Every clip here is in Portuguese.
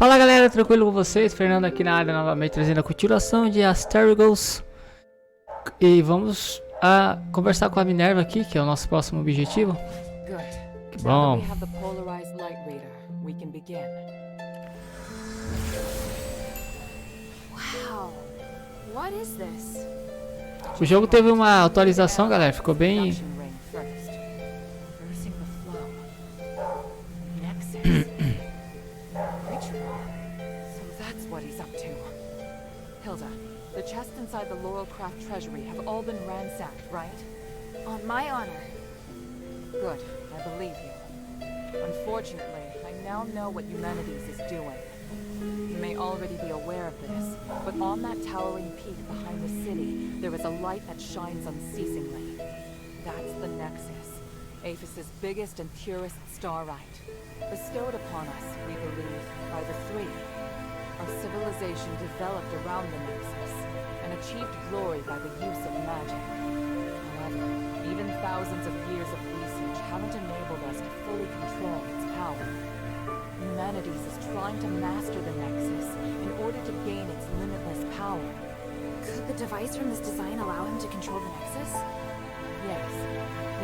Fala galera, tranquilo com vocês? Fernando aqui na área novamente trazendo a continuação de Asterigos. E vamos conversar com a Minerva aqui, que é o nosso próximo objetivo. Que bom. O jogo teve uma atualização, galera, ficou bem... Hilda, the chests inside the Laurelcraft treasury have all been ransacked, right? On my honor. Good, I believe you. Unfortunately, I now know what Humanities is doing. You may already be aware of this, but on that towering peak behind the city, there is a light that shines unceasingly. That's the Nexus, Aphes' biggest and purest starlight. Bestowed upon us, we believe, by the Three. Our civilization developed around the Nexus, and achieved glory by the use of magic. However, even thousands of years of research haven't enabled us to fully control its power. Humanities is trying to master the Nexus in order to gain its limitless power. Could the device from this design allow him to control the Nexus? Yes.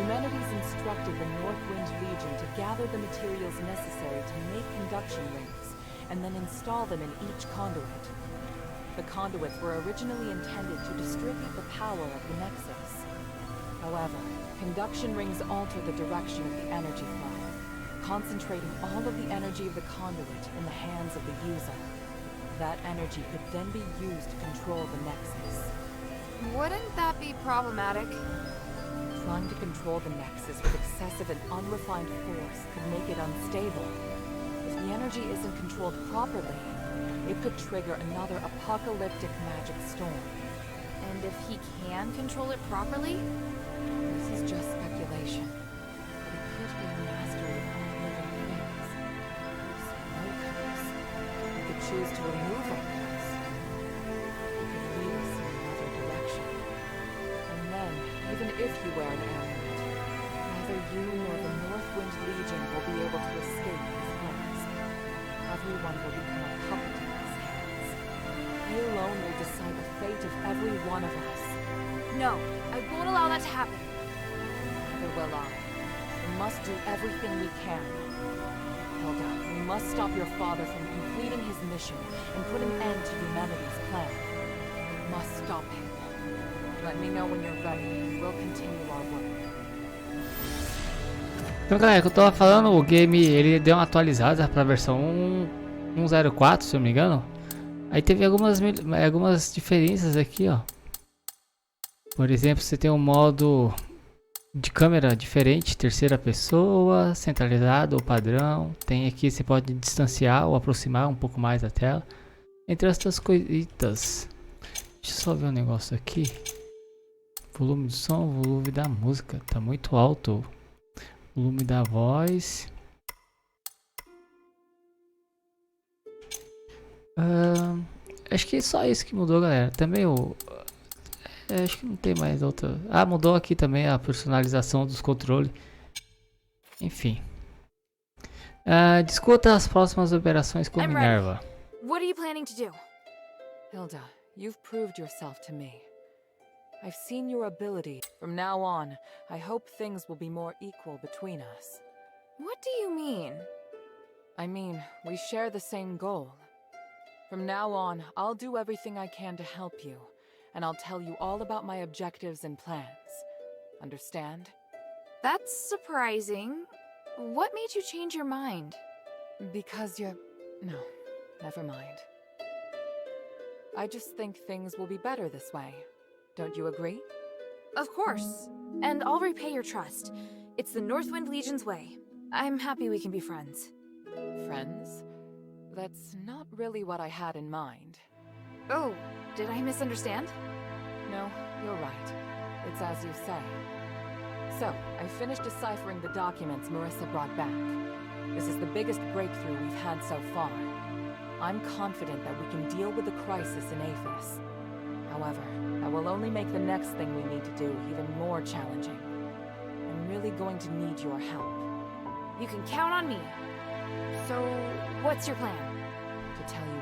Humanities instructed the Northwind Legion to gather the materials necessary to make conduction rings, and then install them in each conduit. The conduits were originally intended to distribute the power of the Nexus. However, conduction rings alter the direction of the energy flow, concentrating all of the energy of the conduit in the hands of the user. That energy could then be used to control the Nexus. Wouldn't that be problematic? Trying to control the Nexus with excessive and unrefined force could make it unstable. If the energy isn't controlled properly, it could trigger another apocalyptic magic storm. And if he can control it properly? This is just speculation, but it could be a master of all living things. No curse. We could choose to remove our curse. It could lead us in another direction. And then, even if you wear an amulet, neither you nor the Northwind Legion will be able to escape his hands. Everyone will become a puppet in his hands. He alone will decide the fate of every one of us. No, I won't allow that to happen. Neither will I. We must do everything we can. Hilda, we must stop your father from completing his mission and put an end to humanity's plan. We must stop him. Let me know when you're ready and we'll continue our work. Então galera, que eu tava falando, o game ele deu uma atualizada para a versão 1.04, se eu não me engano. Aí teve algumas diferenças aqui, ó. Por exemplo, você tem um modo de câmera diferente, terceira pessoa, centralizado ou padrão. Tem aqui, você pode distanciar ou aproximar um pouco mais da tela. Entre essas coisitas. Deixa eu só ver um negócio aqui. Volume do som, volume da música. Tá muito alto. Volume da voz. Acho que é só isso que mudou, galera. Também acho que não tem mais outra. Mudou aqui também a personalização dos controles. Enfim. Discuta as próximas operações com Minerva. What are you planning to do? Hilda, you've proved yourself to me. I've seen your ability. From now on, I hope things will be more equal between us. What do you mean? I mean, we share the same goal. From now on, I'll do everything I can to help you, and I'll tell you all about my objectives and plans. Understand? That's surprising. What made you change your mind? Because you're... No, never mind. I just think things will be better this way. Don't you agree? Of course. And I'll repay your trust. It's the Northwind Legion's way. I'm happy we can be friends. Friends? That's not really what I had in mind. Oh, did I misunderstand? No, you're right. It's as you say. So, I finished deciphering the documents Marissa brought back. This is the biggest breakthrough we've had so far. I'm confident that we can deal with the crisis in Aphes. However, that will only make the next thing we need to do even more challenging. I'm really going to need your help. You can count on me. So, what's your plan?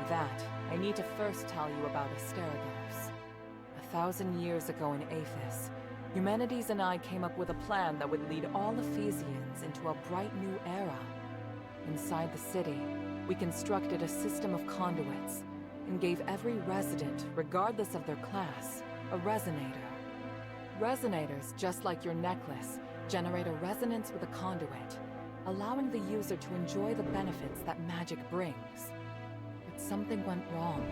that, I need to first tell you about Asterigos. 1,000 years ago in Aphes, Eumenides and I came up with a plan that would lead all Ephesians into a bright new era. Inside the city, we constructed a system of conduits and gave every resident, regardless of their class, a resonator. Resonators, just like your necklace, generate a resonance with a conduit, allowing the user to enjoy the benefits that magic brings. But something went wrong.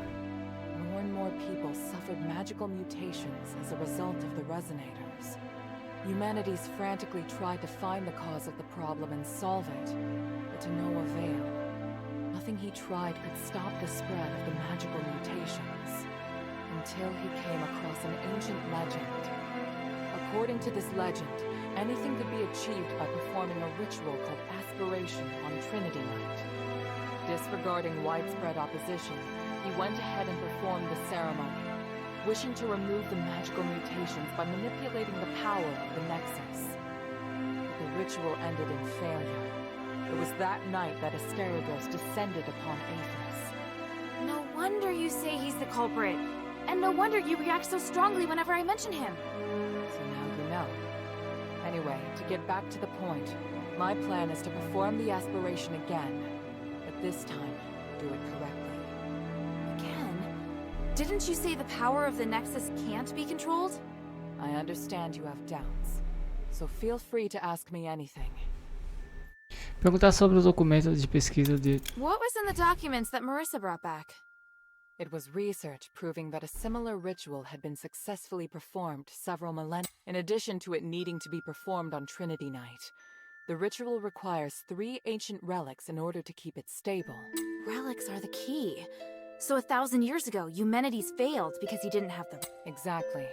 More and more people suffered magical mutations as a result of the resonators. Eumenides frantically tried to find the cause of the problem and solve it, but to no avail. Nothing he tried could stop the spread of the magical mutations, until he came across an ancient legend. According to this legend, anything could be achieved by performing a ritual called aspiration on Trinity Night. Disregarding widespread opposition, he went ahead and performed the ceremony, wishing to remove the magical mutations by manipulating the power of the Nexus. But the ritual ended in failure. It was that night that Asterigos descended upon Aphes. No wonder you say he's the culprit. And no wonder you react so strongly whenever I mention him. So now you know. Anyway, to get back to the point, my plan is to perform the aspiration again, but this time, do it correctly. Didn't you say the power of the Nexus can't be controlled? I understand you have doubts, so feel free to ask me anything. Perguntar sobre o documento de pesquisa de... What was in the documents that Marissa brought back? It was research proving that a similar ritual had been successfully performed several millennia. In addition to it needing to be performed on Trinity Night, the ritual requires 3 ancient relics in order to keep it stable. Relics are the key. So 1,000 years ago, Eumenides failed because he didn't have them. Exactly.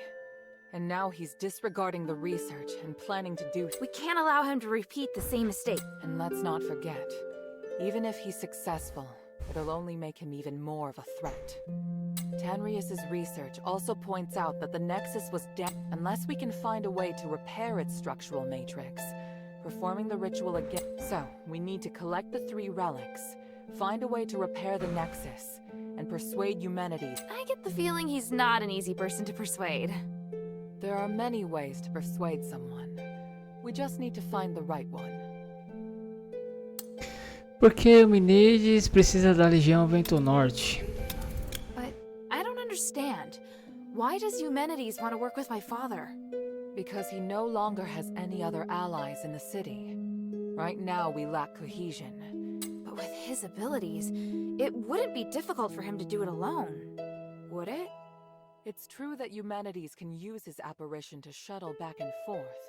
And now he's disregarding the research and planning to do... We can't allow him to repeat the same mistake. And let's not forget, even if he's successful, it'll only make him even more of a threat. Tanrius's research also points out that the Nexus was unless we can find a way to repair its structural matrix. Performing the ritual again... So, we need to collect the 3 relics, find a way to repair the Nexus, and persuade Eumenides. I get the feeling he's not an easy person to persuade. There are many ways to persuade someone. We just need to find the right one. Porque Eumenides precisa da Legião Ventonorte. But I don't understand. Why does Eumenides want to work with my father? Because he no longer has any other allies in the city. Right now we lack cohesion. But with his abilities, it wouldn't be difficult for him to do it alone, would it? It's true that Eumenides can use his apparition to shuttle back and forth,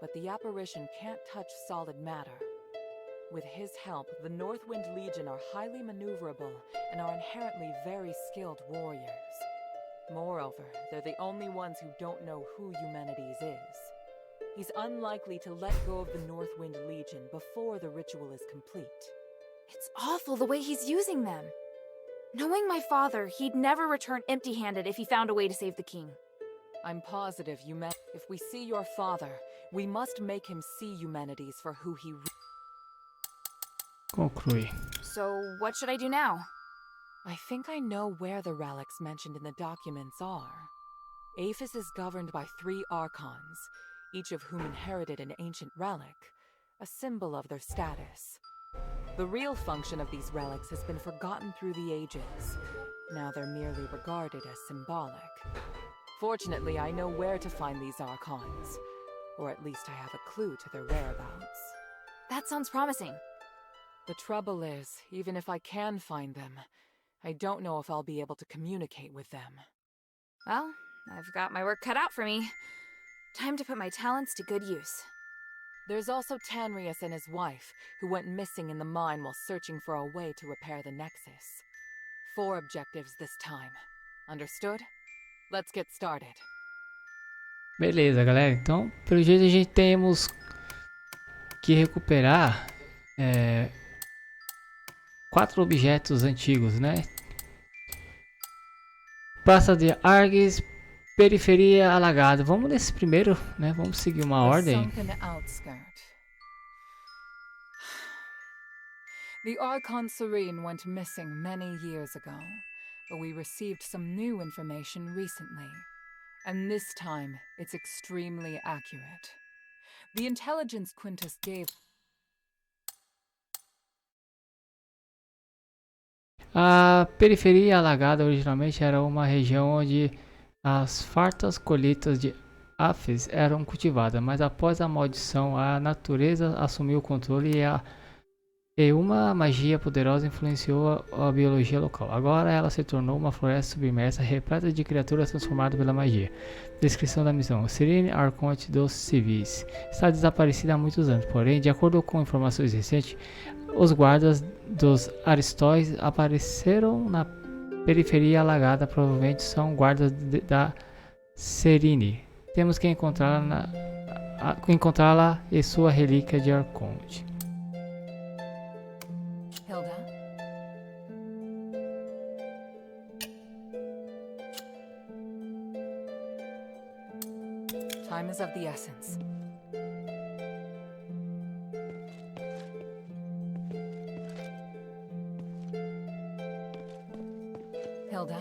but the apparition can't touch solid matter. With his help, the Northwind Legion are highly maneuverable and are inherently very skilled warriors. Moreover, they're the only ones who don't know who Eumenides is. He's unlikely to let go of the Northwind Legion before the ritual is complete. It's awful the way he's using them. Knowing my father, he'd never return empty-handed if he found a way to save the king. I'm positive if we see your father, we must make him see Eumenides for who he Conclui. So, what should I do now? I think I know where the relics mentioned in the documents are. Aphes is governed by 3 archons, each of whom inherited an ancient relic, a symbol of their status. The real function of these relics has been forgotten through the ages. Now they're merely regarded as symbolic. Fortunately, I know where to find these archons, or at least I have a clue to their whereabouts. That sounds promising. The trouble is, even if I can find them, I don't know if I'll be able to communicate with them. Well, I've got my work cut out for me. Time to put my talents to good use. There's also Tanrius and his wife, who went missing in the mine while searching for a way to repair the Nexus. 4 objectives this time. Understood? Let's get started. Beleza, galera. Então, pelo jeito a gente temos que recuperar 4 objetos antigos, né? Praça de Arges, periferia, alagada. Vamos nesse primeiro, né? Vamos seguir uma ordem. The Archon Serene went missing many years ago, but we received some new information recently. And this time, it's extremely accurate. The intelligence Quintus gave... A periferia alagada originalmente era uma região onde as fartas colheitas de Aphes eram cultivadas, mas após a maldição, a natureza assumiu o controle e uma magia poderosa influenciou a biologia local. Agora ela se tornou uma floresta submersa repleta de criaturas transformadas pela magia. Descrição da missão: Serene, Arconte dos Civis, está desaparecida há muitos anos, porém, de acordo com informações recentes, os guardas dos Aristóis apareceram na periferia alagada. Provavelmente são guardas da Serene. Temos que encontrá-la e sua relíquia de Arconte. Hilda? Time is of the essence. Hilda?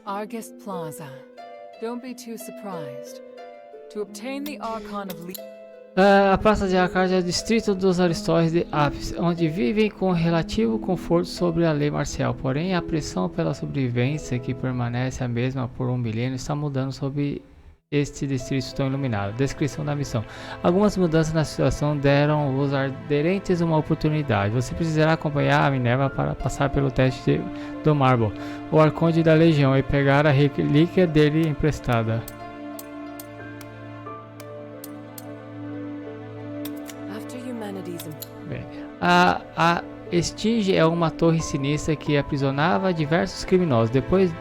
Argus Plaza. Don't be too surprised. To obtain the Archon of A Praça de Arcade é o distrito dos Aristóis de Aphes, onde vivem com relativo conforto sobre a lei marcial. Porém, a pressão pela sobrevivência, que permanece a mesma por um milênio, está mudando sobre este distrito tão iluminado. Descrição da missão: algumas mudanças na situação deram aos aderentes uma oportunidade. Você precisará acompanhar a Minerva para passar pelo teste do Marble, o Arconte da Legião, e pegar a relíquia dele emprestada. Bem, a Estige é uma torre sinistra que aprisionava diversos criminosos. Depois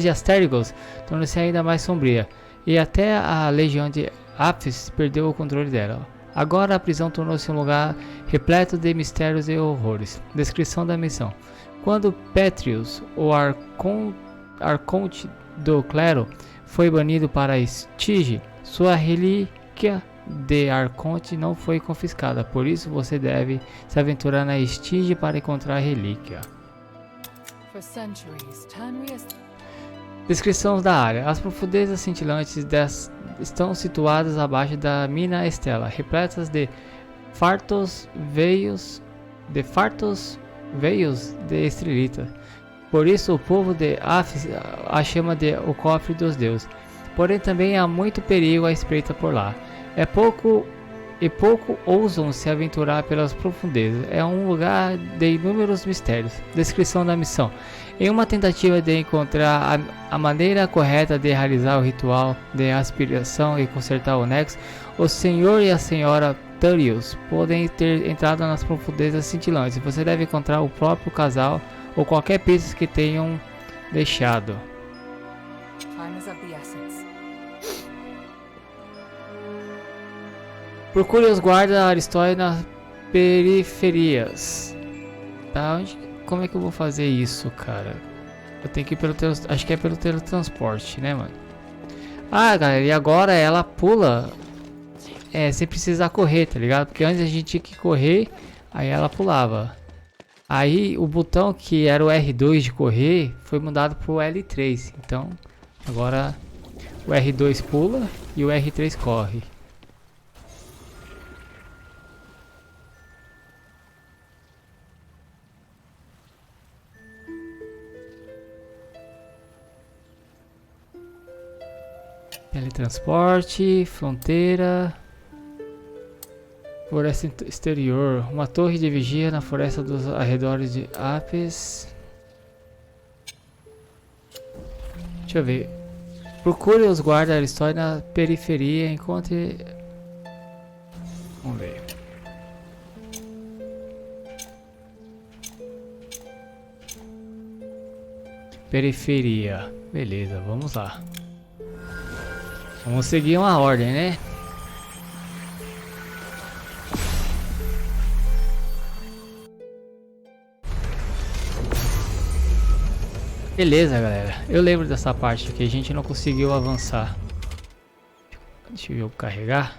de Asterigos, tornou-se ainda mais sombria, e até a legião de Aphes perdeu o controle dela. Agora a prisão tornou-se um lugar repleto de mistérios e horrores. Descrição da missão: quando Petrius, o arconte do clero, foi banido para Estige, sua relíquia de Arconte não foi confiscada. Por isso você deve se aventurar na Estige para encontrar a relíquia. Descrição da área: as profundezas cintilantes estão situadas abaixo da mina Estela, repletas de fartos veios de estrelita. Por isso o povo de Aphes a chama de o cofre dos deuses. Porém também há muito perigo à espreita por lá. Pouco ousam se aventurar pelas profundezas. É um lugar de inúmeros mistérios. Descrição da missão: em uma tentativa de encontrar a maneira correta de realizar o ritual de aspiração e consertar o nexo, o senhor e a senhora Turius podem ter entrado nas profundezas cintilantes. Você deve encontrar o próprio casal ou qualquer pista que tenham deixado. Procure os guardas Aristóis nas periferias. Tá, como é que eu vou fazer isso, cara? Eu tenho que ir pelo acho que é pelo teletransporte, né, mano? Ah, galera, e agora ela pula sem precisar correr, tá ligado? Porque antes a gente tinha que correr, aí ela pulava. Aí o botão que era o R2 de correr foi mudado pro L3. Então agora o R2 pula e o R3 corre. Teletransporte, fronteira, floresta exterior, uma torre de vigia na floresta dos arredores de Aphes. Deixa eu ver. Procure os guardas Aristóis na periferia, encontre... Vamos ver. Periferia. Beleza, vamos lá. Vamos seguir uma ordem, né? Beleza, galera. Eu lembro dessa parte que a gente não conseguiu avançar. Deixa eu carregar.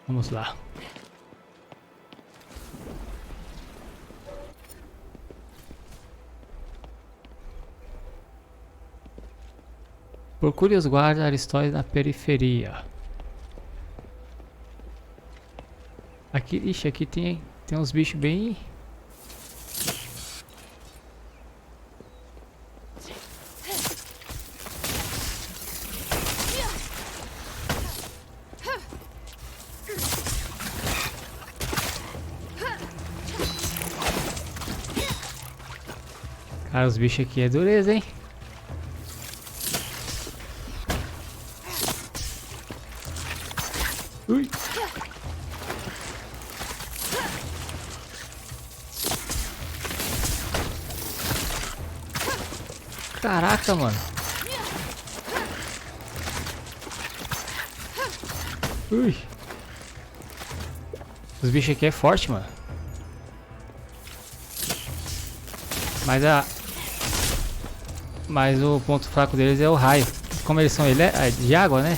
Vamos lá. Procure os guardas aristóteles na periferia. Aqui, ixi, aqui tem uns bichos bem... Cara, os bichos aqui é dureza, hein? Ui. Caraca, mano. Ui. Os bichos aqui é forte, mano. Mas o ponto fraco deles é o raio. Como eles são de água, né?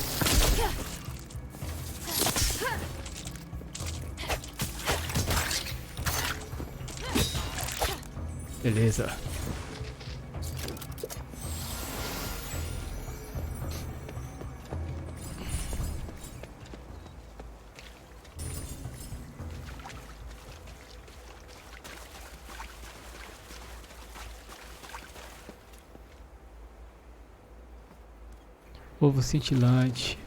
Beleza. Ovo cintilante.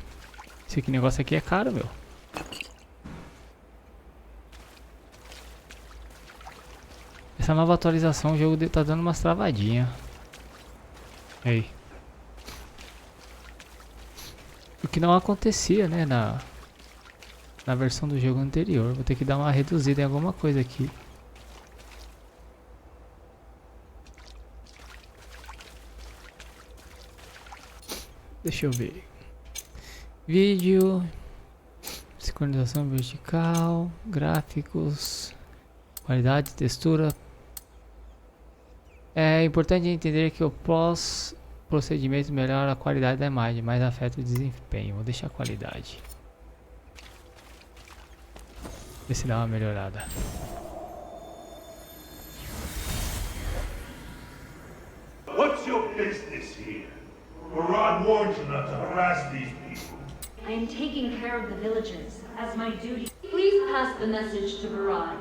Esse negócio aqui é caro, meu. Essa nova atualização, o jogo tá dando umas travadinhas. Aí. O que não acontecia, né, na versão do jogo anterior. Vou ter que dar uma reduzida em alguma coisa aqui. Deixa eu ver. Vídeo. Sincronização vertical. Gráficos. Qualidade, textura. É importante entender que o pós-procedimento melhora a qualidade da imagem, mas afeta o desempenho. Vou deixar a qualidade. Ver se dá uma melhorada. What's your business here? Rod warned you not to harass these people. I am taking care of the villagers, as my duty. Please pass the message to Varad.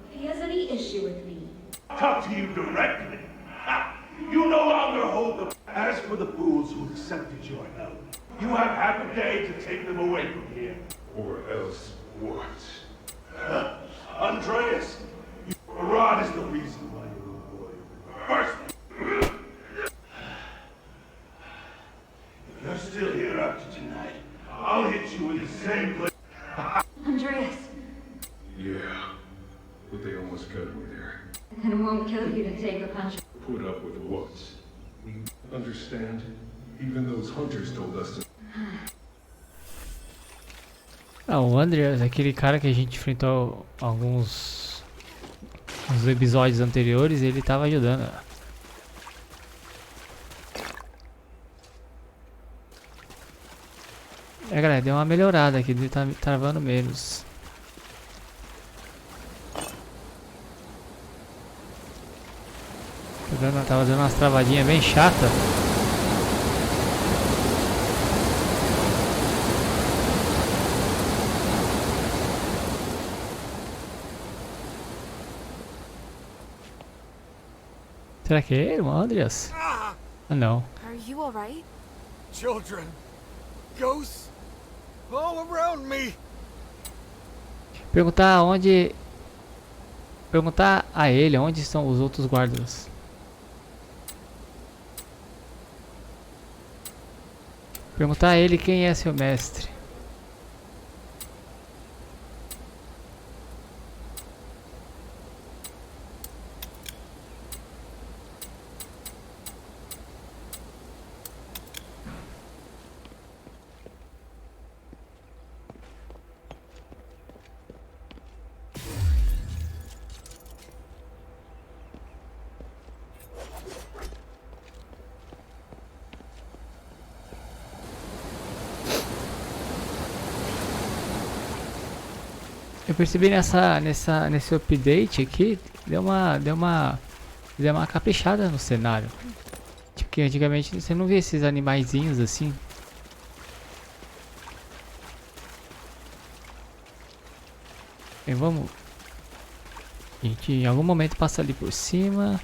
If he has any issue with me. Talk to you directly. Ha! You no longer hold the... As for the fools who accepted your help, you have half a day to take them away from here. Or else what? Andreas, Varad is the reason why you're a boy. First... If you're still here after tonight, I'll hit you in the same place. Andreas, Yeah, but they almost killed me there. and it won't kill you to take a punch. Put up with what? We understand? Even those hunters told us to... Ah, o Andreas, aquele cara que a gente enfrentou alguns nos episódios anteriores, ele tava ajudando. É, galera, deu uma melhorada aqui, ele tá travando menos. Tava dando umas travadinhas bem chata. Será que é ele, o Andreas? Ah, não. Are you alright? Children, ghosts, all around me. Perguntar onde... Perguntar a ele onde estão os outros guardas. Perguntar a ele quem é seu mestre. Eu percebi nesse update aqui, deu uma caprichada no cenário. Tipo que antigamente você não via esses animaizinhos assim. Bem, vamos. A gente em algum momento passa ali por cima.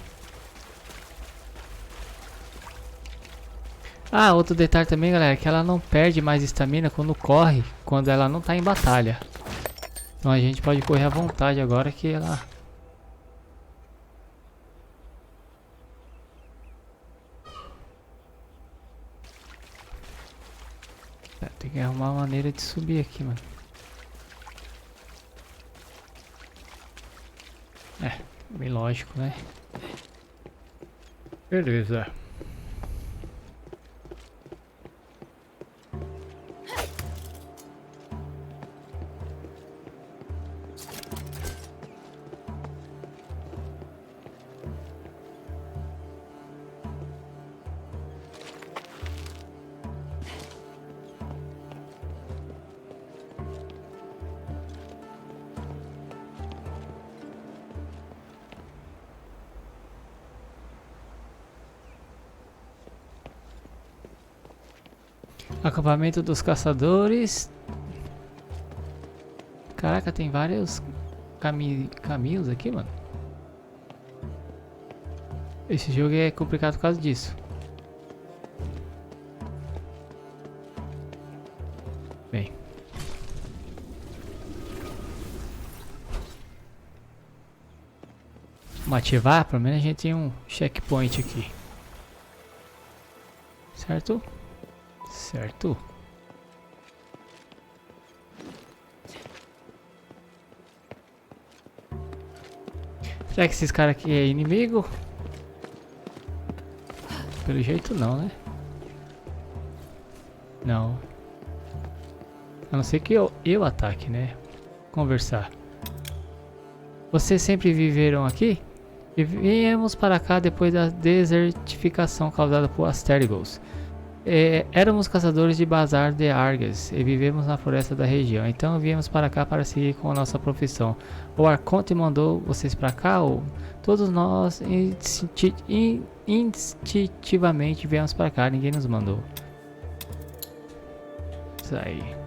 Ah, outro detalhe também, galera, é que ela não perde mais estamina quando corre, quando ela não tá em batalha. Então a gente pode correr à vontade agora que ela... Tem que arrumar uma maneira de subir aqui, mano. É, bem lógico, né? Beleza. Acampamento dos caçadores. Caraca, tem vários caminhos aqui, mano. Esse jogo é complicado por causa disso. Bem. Vamos ativar, pelo menos a gente tem um checkpoint aqui. Certo? Certo. Será que esses caras aqui é inimigo? Pelo jeito não, né? Não. A não ser que eu ataque, né? Conversar. Vocês sempre viveram aqui? E viemos para cá depois da desertificação causada por Asterigos. Éramos caçadores de bazar de Arges e vivemos na floresta da região, então viemos para cá para seguir com a nossa profissão. O Arconte mandou vocês para cá ou todos nós instintivamente viemos para cá, ninguém nos mandou. Isso aí.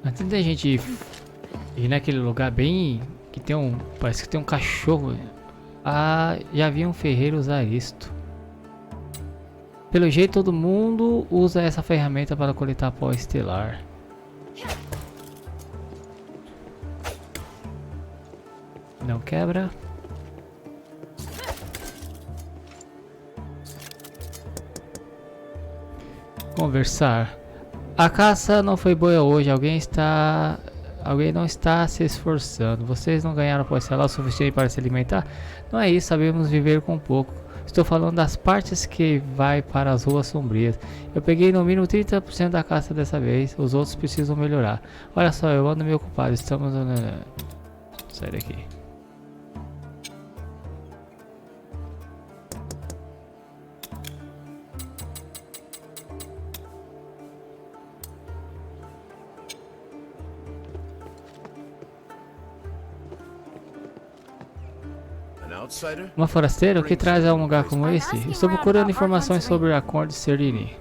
Antes da gente ir naquele lugar bem que tem parece que tem um cachorro. Ah, já vi um ferreiro usar isto. Pelo jeito todo mundo usa essa ferramenta para coletar pó estelar. Não quebra. Conversar. A caça não foi boa hoje, alguém não está se esforçando. Vocês não ganharam pó estelar o suficiente para se alimentar? Não é isso, sabemos viver com pouco. Estou falando das partes que vai para as ruas sombrias. Eu peguei no mínimo 30% da caça dessa vez, os outros precisam melhorar. Olha só, eu ando meio ocupado, estamos... Sai daqui. Uma forasteira? O que traz a um lugar como esse? Estou procurando informações sobre a cor de Serini.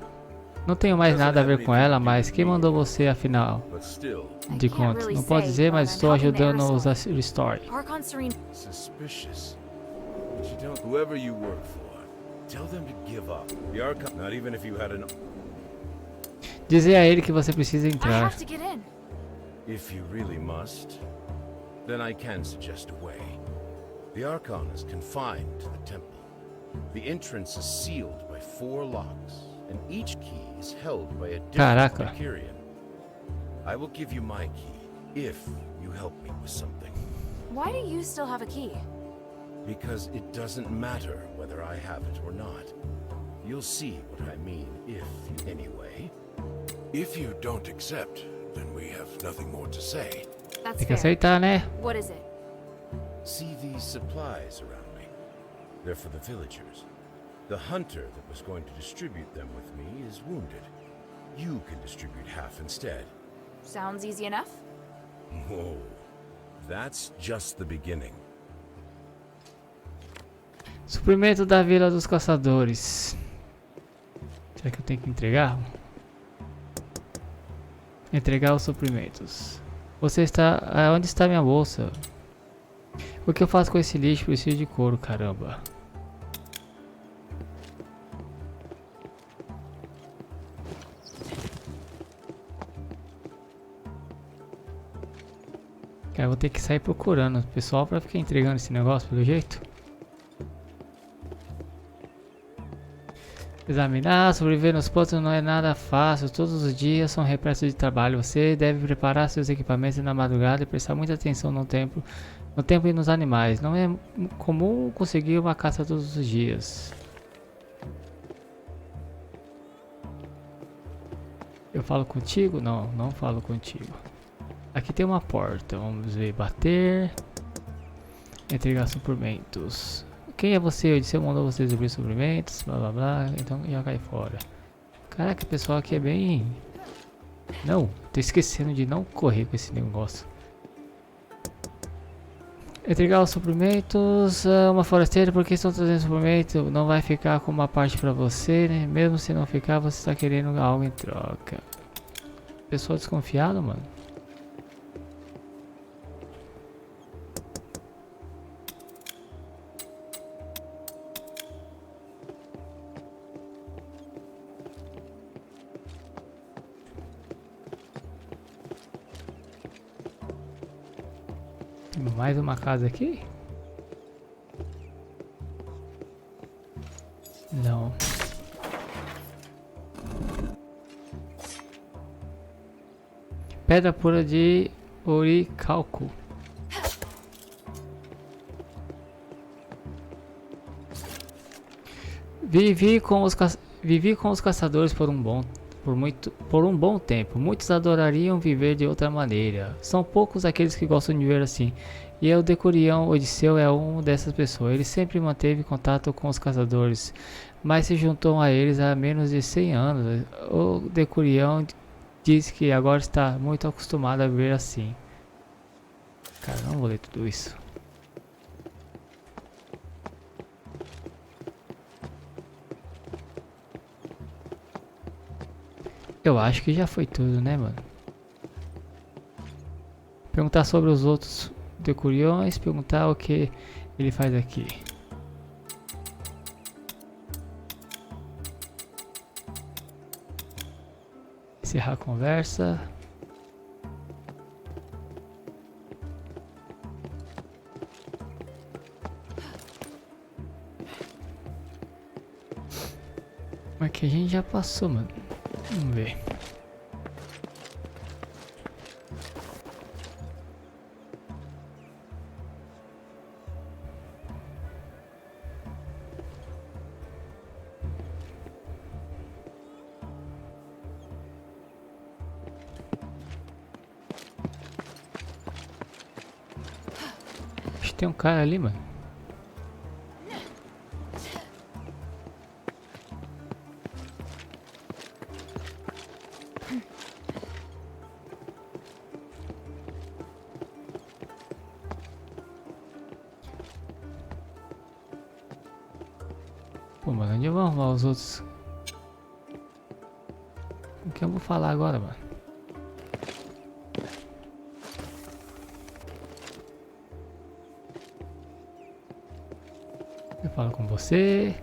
Não tenho mais nada a ver com ela, mas quem mandou você afinal de contas? Não pode dizer, mas estou ajudando os história. Suspicious. Whoever you work for, tell them to give up. The Archon, not even if you had an... Dizer a ele que você precisa entrar. If you really must, then I can suggest a way. The Archon is confined to the temple. The entrance is sealed by 4 locks, and each key is held by a different Caraca. Valkyrian. I will give you my key if you help me with something. Why do you still have a key? Because it doesn't matter whether I have it or not. You'll see what I mean anyway. If you don't accept, then we have nothing more to say. That's Tem que fair. aceitar, né? What is it? See these supplies around me? They're for the villagers. The hunter that was going to distribute them with me is wounded. You can distribute half instead. Sounds easy enough? Whoa, that's just the beginning. Suprimento da Vila dos Caçadores. Será que eu tenho que entregar? Entregar os suprimentos. Você está... Onde está minha bolsa? O que eu faço com esse lixo? Preciso de couro, caramba. Cara, eu vou ter que sair procurando o pessoal pra ficar entregando esse negócio, pelo jeito. Examinar, sobreviver nos pontos não é nada fácil. Todos os dias são repletos de trabalho. Você deve preparar seus equipamentos na madrugada e prestar muita atenção no tempo e nos animais. Não é comum conseguir uma caça todos os dias. Eu falo contigo? Não, não falo contigo. Aqui tem uma porta. Vamos ver. Bater. Entregar suprimentos. Quem é você? Eu disse, eu mando vocês abrir suprimentos, blá blá blá, então já cai fora. Caraca, o pessoal aqui é bem... Não, tô esquecendo de não correr com esse negócio. Entregar os suprimentos, uma forasteira, porque estão trazendo suprimento, não vai ficar com uma parte pra você, né? Mesmo se não ficar, você está querendo algo em troca. Pessoal desconfiado, mano. Tem mais uma casa aqui? Não. Pedra pura de oricalco. Vivi com os caçadores por um bom tempo. Muitos adorariam viver de outra maneira. São poucos aqueles que gostam de viver assim. E o decurião Odisseu é uma dessas pessoas. Ele sempre manteve contato com os caçadores, mas se juntou a eles há menos de 100 anos. O decurião diz que agora está muito acostumado a viver assim. Cara, não vou ler tudo isso. Eu acho que já foi tudo, né, mano? Perguntar sobre os outros decuriões, perguntar o que ele faz aqui. Encerrar a conversa. Mas que a gente já passou, mano. Vamos ver. Acho que tem um cara ali, mano. Pô, mano, onde eu vou arrumar os outros? O que eu vou falar agora, mano? Eu falo com você.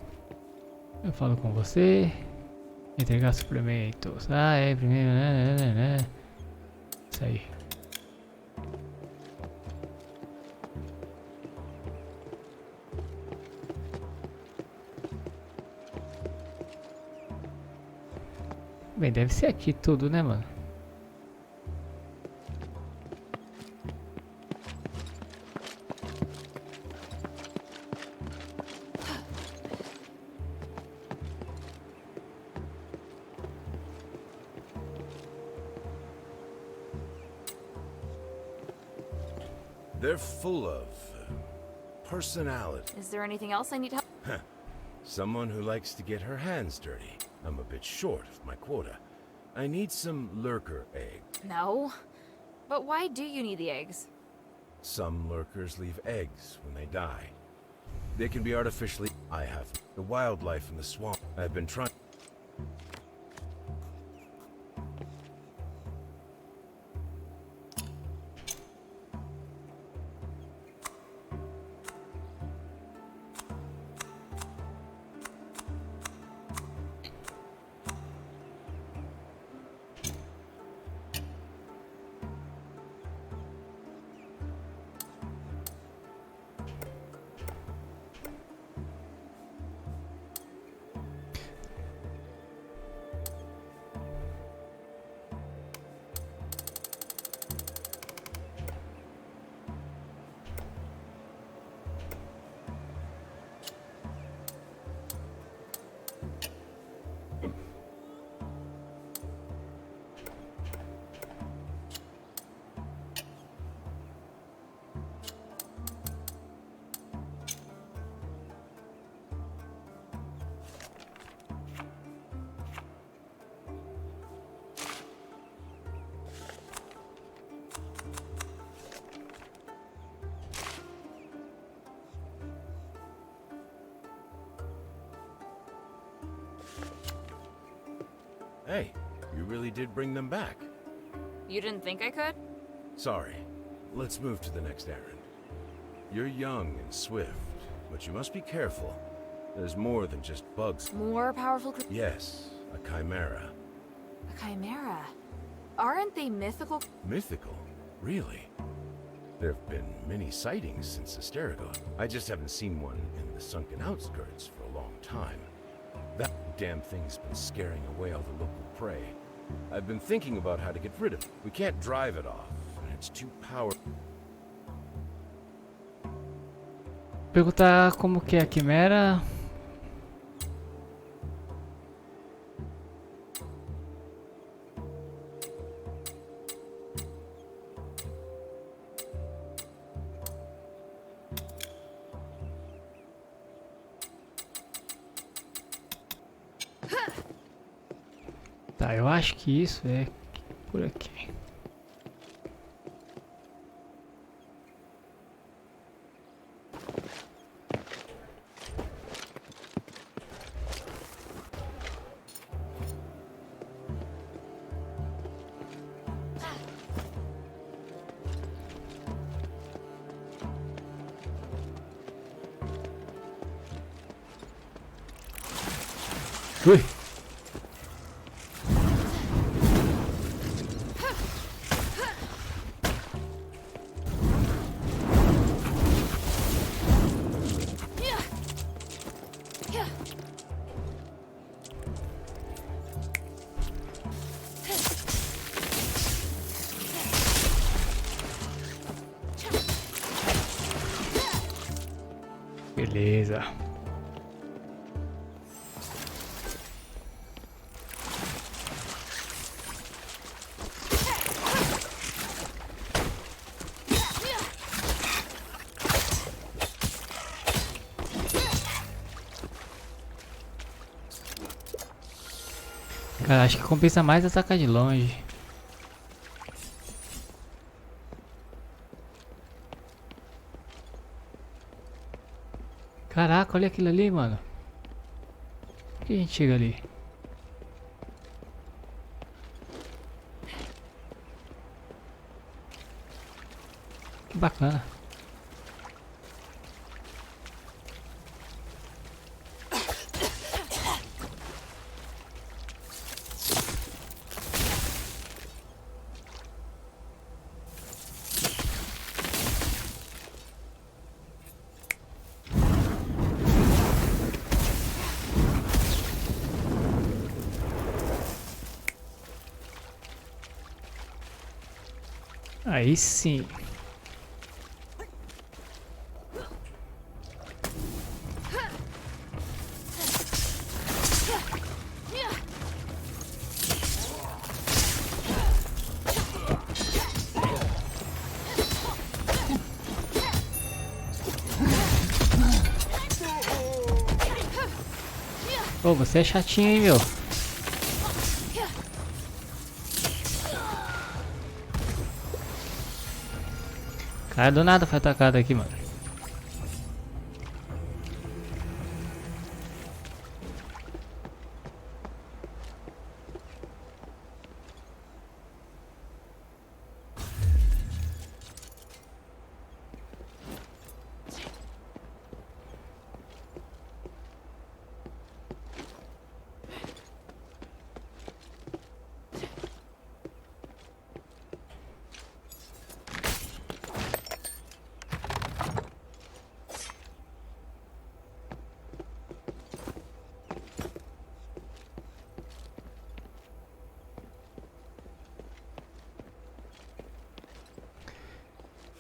Eu falo com você. Entregar suplementos. Ah, é, primeiro, né? Isso aí. Bem, deve ser aqui tudo, né, mano? They're full of personality. Is there anything else I need help? Someone who likes to get her hands dirty. I'm a bit short of my quota. I need some lurker egg. No. But why do you need the eggs? Some lurkers leave eggs when they die. They can be artificially... I have the wildlife in the swamp. I've been trying... Hey, you really did bring them back. You didn't think I could? Sorry. Let's move to the next errand. You're young and swift, but you must be careful. There's more than just bugs. More powerful Yes, a chimera. A chimera. Aren't they mythical? Mythical? Really? There have been many sightings since Asterigos. I just haven't seen one in the sunken outskirts for a long time. That damn thing's been scaring away all the local prey. I've been thinking about how to get rid of it. We can't drive it off, and it's too powerful. Perguntar como que é a quimera. Tá, eu acho que isso é por aqui. Ui! Beleza. Cara, acho que compensa mais atacar de longe. Caraca, olha aquilo ali, mano. Por que a gente chega ali? Que bacana. Aí sim. Ô, você é chatinho, hein, meu? Cara, do nada foi atacado aqui, mano.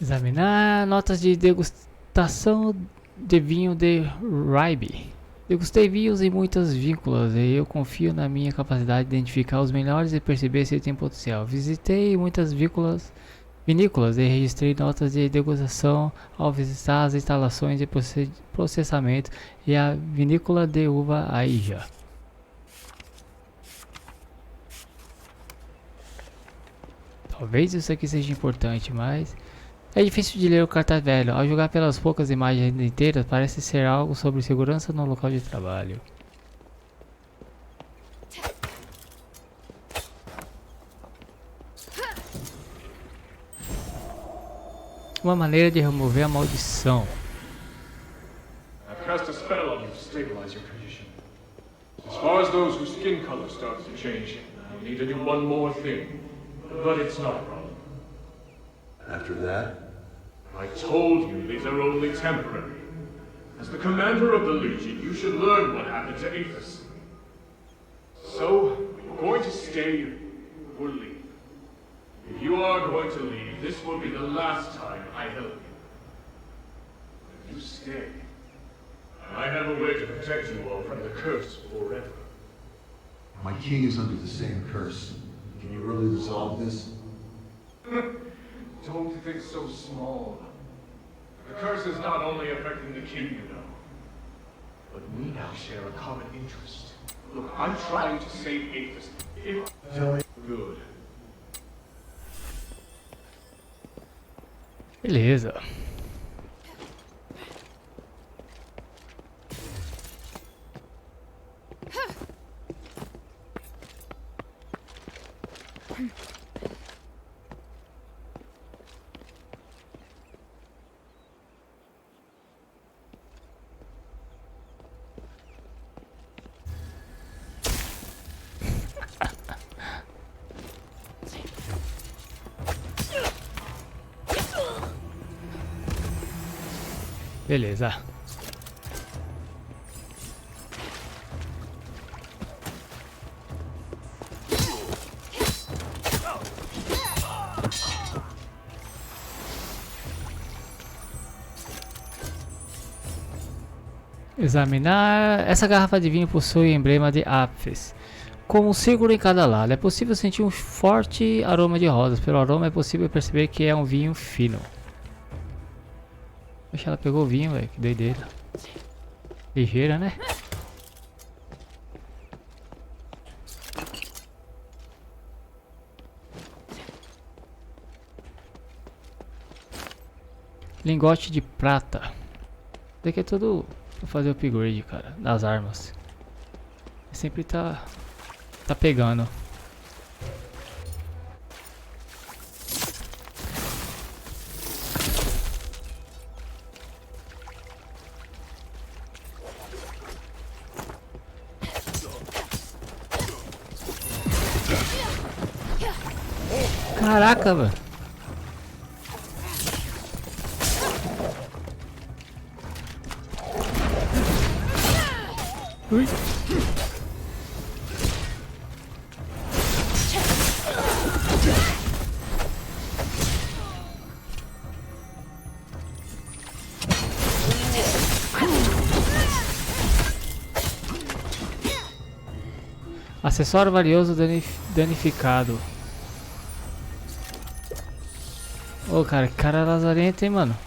Examinar notas de degustação de vinho de Ribe. Degustei vinhos em muitas vínculas e eu confio na minha capacidade de identificar os melhores e perceber se tem potencial. Visitei muitas vinícolas e registrei notas de degustação ao visitar as instalações de processamento e a vinícola de uva Aija. Talvez isso aqui seja importante, mas é difícil de ler o cartaz velho. Ao jogar pelas poucas imagens inteiras, parece ser algo sobre segurança no local de trabalho. Uma maneira de remover a maldição. I've cast a spell on you to stabilize your condition. As far as those whose skin color starts to change, you need to do one more thing. But it's not a problem. After that? I told you these are only temporary. As the commander of the Legion, you should learn what happened to Aphes. So, you're going to stay or leave. If you are going to leave, this will be the last time I help you. If you stay, I have a way to protect you all from the curse forever. My king is under the same curse. Can you really resolve this? Don't think so small. The curse is not only affecting the king, you know, but we now share a common interest. Look, I'm trying to save Aphes. Good. Beleza. Beleza. Examinar. Essa garrafa de vinho possui o emblema de Aphes, com um círculo em cada lado. É possível sentir um forte aroma de rosas. Pelo aroma é possível perceber que é um vinho fino. Poxa, ela pegou o vinho, velho. Que doideira. Ligeira, né? Lingote de prata. Isso daqui é tudo pra fazer upgrade, cara, das armas. Sempre tá pegando. Caraca, velho. Ui. Acessório valioso danificado. Ô, cara, que cara lazarento, hein, mano.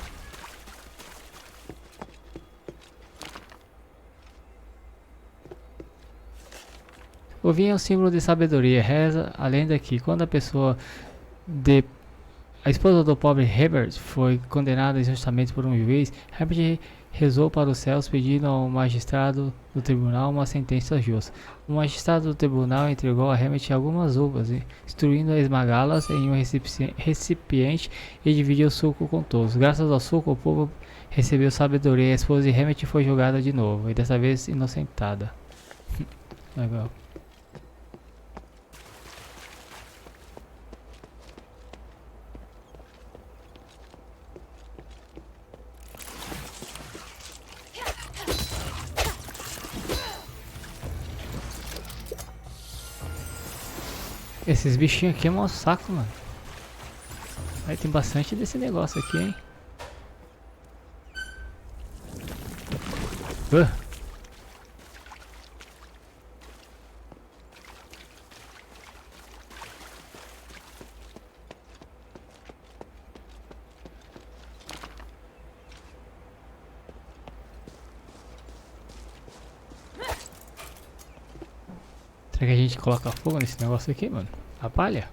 O vinho é um símbolo de sabedoria. Reza a lenda que quando a esposa do pobre Herbert foi condenada injustamente por um juiz, Herbert rezou para os céus pedindo ao magistrado do tribunal uma sentença justa. O magistrado do tribunal entregou a Herbert algumas uvas, instruindo a esmagá-las em um recipiente e dividiu o suco com todos. Graças ao suco, o povo recebeu sabedoria e a esposa de Herbert foi julgada de novo, e dessa vez inocentada. Legal. Esses bichinhos aqui é um saco, mano. Aí tem bastante desse negócio aqui, hein. Será que a gente coloca fogo nesse negócio aqui, mano? A palha?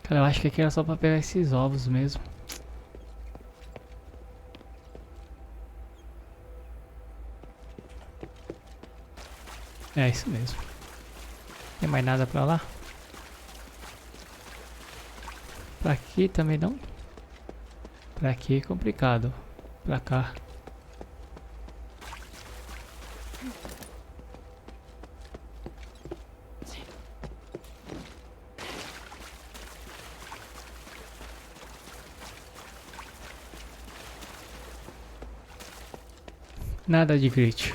Cara, eu acho que aqui era só pra pegar esses ovos mesmo. É isso mesmo. Tem mais nada pra lá? Pra aqui também não? Pra aqui é complicado. Pra cá. Nada de grit.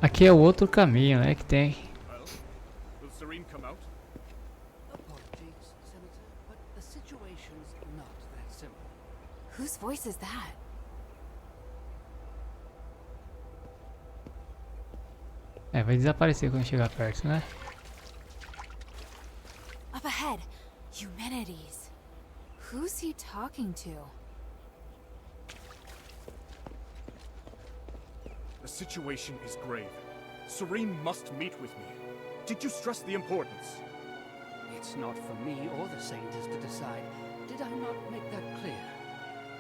Aqui é o outro caminho, né, que tem. Will Serene come out? Apologies, Senator, but the situation's not that simple. Whose voice is that? É, vai desaparecer quando chegar perto, né? Up ahead, humanities. Who's he talking to? The situation is grave. Serene must meet with me. Did you stress the importance? It's not for me or the Saints to decide. Did I not make that clear?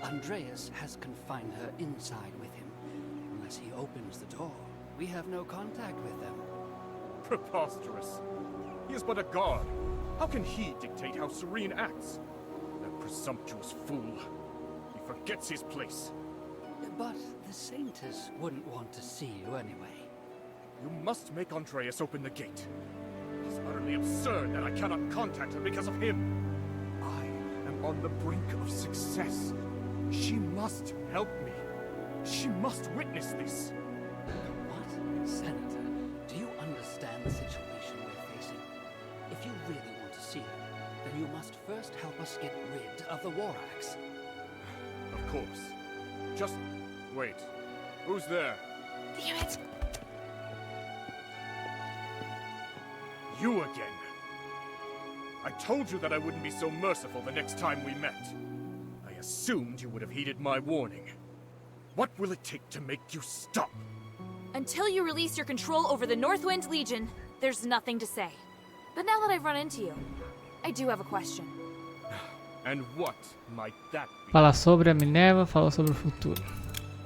Andreas has confined her inside with him. Unless he opens the door, we have no contact with them. Preposterous. He is but a guard. How can he dictate how Serene acts? That presumptuous fool. He forgets his place. But the Saints wouldn't want to see you anyway. You must make Andreas open the gate. It is utterly absurd that I cannot contact her because of him. I am on the brink of success. She must help me. She must witness this. What? Senator, do you understand the situation we're facing? If you really want to see her, then you must first help us get rid of the War Axe. Of course. Just wait. Who's there? Damn it! You again. I told you that I wouldn't be so merciful the next time we met. I assumed you would have heeded my warning. What will it take to make you stop? Until you release your control over the Northwind Legion, there's nothing to say. But now that I've run into you, I do have a question. And what might that be? Fala sobre a Minerva, fala sobre o futuro.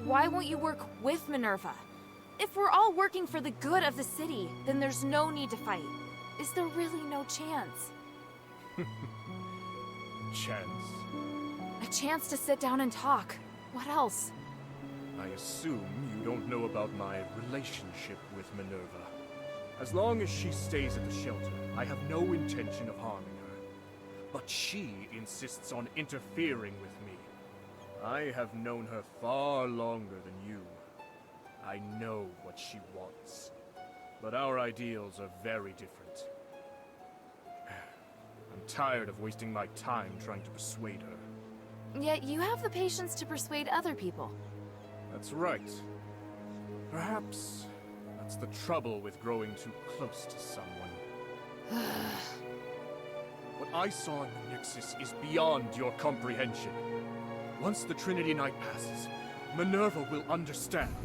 Why won't you work with Minerva? If we're all working for the good of the city, then there's no need to fight. Is there really no chance? Chance? A chance to sit down and talk. What else? I assume you don't know about my relationship with Minerva. As long as she stays at the shelter, I have no intention of harming her. But she insists on interfering with me. I have known her far longer than you. I know what she wants. But our ideals are very different. I'm tired of wasting my time trying to persuade her. Yet you have the patience to persuade other people. That's right. Perhaps that's the trouble with growing too close to someone. What I saw in the Nexus is beyond your comprehension. Once the Trinity Night passes, Minerva will understand.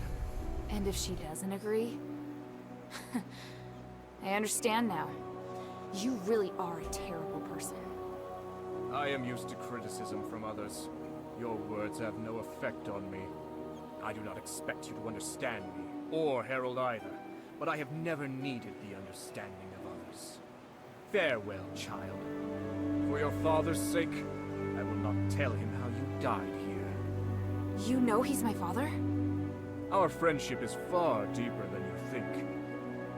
And if she doesn't agree? I understand now. You really are a terrible person. I am used to criticism from others. Your words have no effect on me. I do not expect you to understand me, or Harold either, but I have never needed the understanding of others. Farewell, child. For your father's sake, I will not tell him how you died here. You know he's my father? Our friendship is far deeper than you think,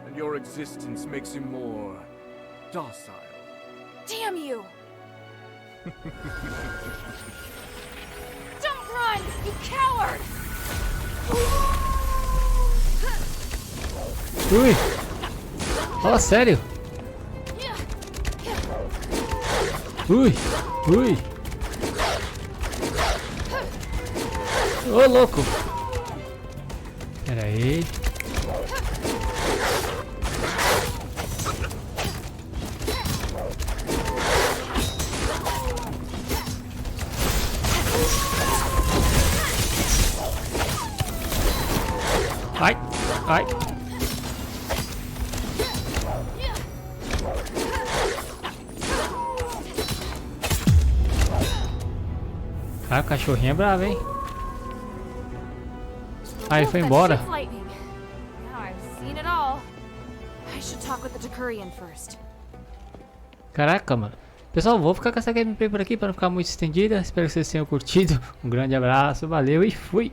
and your existence makes him more docile. Damn you! Don't run, you coward! Ui! Fala sério! Ui! Ui! Ô, louco! Pera aí. Ai! Ai! Cara, o cachorrinho é bravo, hein? Ah, ele foi embora. Caraca, mano. Pessoal, vou ficar com essa gameplay por aqui para não ficar muito estendida. Espero que vocês tenham curtido. Um grande abraço, valeu e fui!